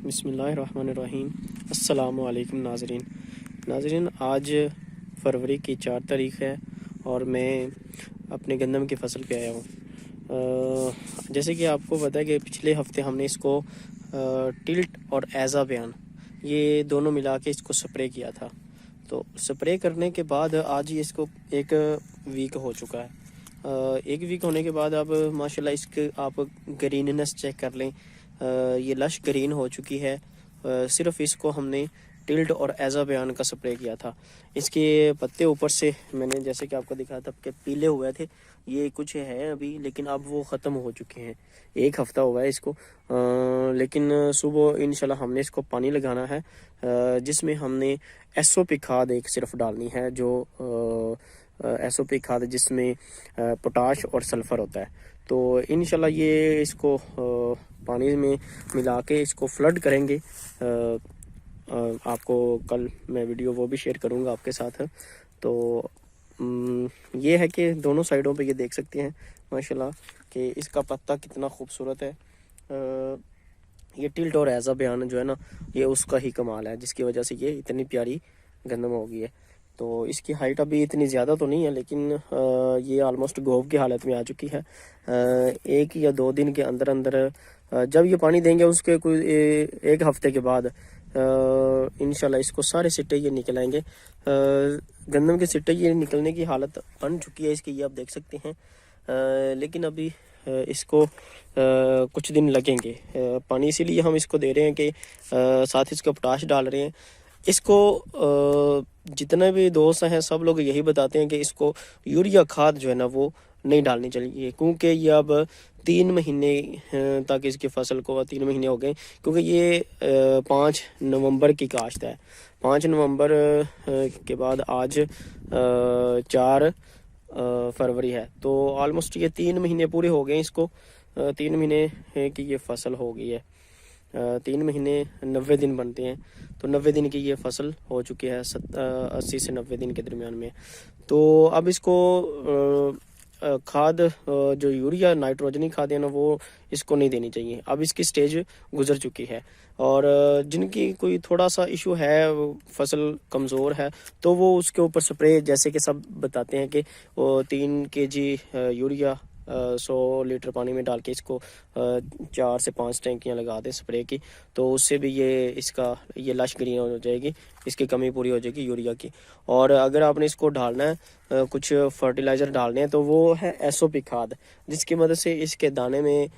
बिस्मिल्लाहिर्रहमानिर्रहीम। अस्सलामु अलैकुम नाज़रीन, आज फरवरी की 4 तारीख़ है और मैं अपने गंदम की फसल पे आया हूँ। जैसे कि आपको पता है कि पिछले हफ्ते हमने इसको टिल्ट और एज़ा बयान ये दोनों मिला के इसको स्प्रे किया था। तो स्प्रे करने के बाद आज ये इसको एक वीक हो चुका है। एक वीक होने के बाद अब माशाल्लाह इसके आप ग्रीननेस चेक कर लें, ये लश ग्रीन हो चुकी है। सिर्फ इसको हमने टिल्ट और एज़ा बयान का स्प्रे किया था। इसके पत्ते ऊपर से मैंने जैसे कि आपको दिखाया था कि पीले हुए थे, ये कुछ है अभी, लेकिन अब वो ख़त्म हो चुके हैं। एक हफ़्ता हुआ है इसको, लेकिन सुबह इंशाल्लाह हमने इसको पानी लगाना है, जिसमें हमने SOP खाद एक सिर्फ डालनी है, जो SOP खाद जिसमें पोटाश और सल्फ़र होता है। तो इंशाल्लाह ये इसको पानी में मिला के इसको फ्लड करेंगे। आपको कल मैं वीडियो वो भी शेयर करूंगा आपके साथ। तो ये है कि दोनों साइडों पे ये देख सकते हैं माशाल्लाह कि इसका पत्ता कितना खूबसूरत है। ये टिल्ट और एज़ा बयान जो है ना, ये उसका ही कमाल है, जिसकी वजह से ये इतनी प्यारी गंदम हो गई है। तो इसकी हाइट अभी इतनी ज़्यादा तो नहीं है, लेकिन ये ऑलमोस्ट गोब की हालत में आ चुकी है। 1 या 2 दिन के अंदर अंदर जब ये पानी देंगे उसके कोई 1 हफ्ते के बाद इंशाल्लाह इसको सारे सिट्टे ये निकल आएंगे। गंदम के सिट्टे ये निकलने की हालत बन चुकी है इसकी, ये आप देख सकते हैं। लेकिन अभी इसको कुछ दिन लगेंगे। पानी इसीलिए हम इसको दे रहे हैं कि साथ इसको पोटाश डाल रहे हैं। इसको जितने भी दोस्त हैं सब लोग यही बताते हैं कि इसको यूरिया खाद जो है ना वो नहीं डालनी चाहिए, क्योंकि ये अब 3 महीने तक इसकी फसल को 3 महीने हो गए, क्योंकि ये 5 नवंबर की काश्त है। 5 नवंबर के बाद आज 4 फरवरी है, तो ऑलमोस्ट ये 3 महीने पूरे हो गए इसको। 3 महीने की ये फसल हो गई है। 3 महीने 90 दिन बनते हैं, तो 90 दिन की ये फसल हो चुकी है। 80 से 90 दिन के दरमियान में। तो अब इसको खाद जो यूरिया नाइट्रोजनी खाद है ना, वो इसको नहीं देनी चाहिए। अब इसकी स्टेज गुजर चुकी है, और जिनकी कोई थोड़ा सा इशू है, फसल कमज़ोर है, तो वो उसके ऊपर स्प्रे, जैसे कि सब बताते हैं कि वो 3 kg यूरिया 100 लीटर पानी में डाल के इसको 4 से 5 टैंकियाँ लगा दें स्प्रे की, तो उससे भी ये लश ग्रीन हो जाएगी, इसकी कमी पूरी हो जाएगी यूरिया की। और अगर आपने इसको डालना है, कुछ फर्टिलाइज़र डालने हैं, तो वो है SOP खाद, जिसकी मदद से इसके दाने में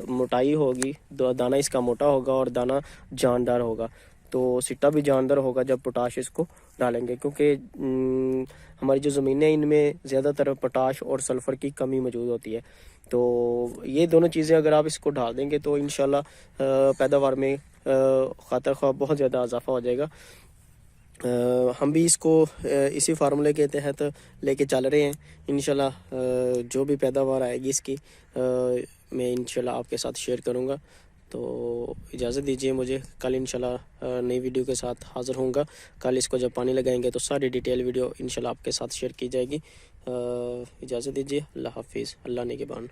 मोटाई होगी, दाना इसका मोटा होगा और दाना जानदार होगा। तो सिट्टा भी जानदार होगा जब पोटाश इसको डालेंगे, क्योंकि हमारी जो ज़मीनें हैं इनमें ज़्यादातर पोटाश और सल्फ़र की कमी मौजूद होती है। तो ये दोनों चीज़ें अगर आप इसको डाल देंगे तो इंशाल्लाह पैदावार में ख़ातर ख्वाह बहुत ज़्यादा इजाफा हो जाएगा। हम भी इसको इसी फार्मूले के तहत लेके चल रहे हैं। इंशाल्लाह जो भी पैदावार आएगी इसकी मैं इंशाल्लाह आपके साथ शेयर करूँगा। तो इजाज़त दीजिए मुझे, कल इंशाल्लाह नई वीडियो के साथ हाज़िर होऊंगा। कल इसको जब पानी लगाएंगे तो सारी डिटेल वीडियो इंशाल्लाह आपके साथ शेयर की जाएगी। इजाज़त दीजिए, अल्लाह हाफिज़, अल्लाह निगहबान।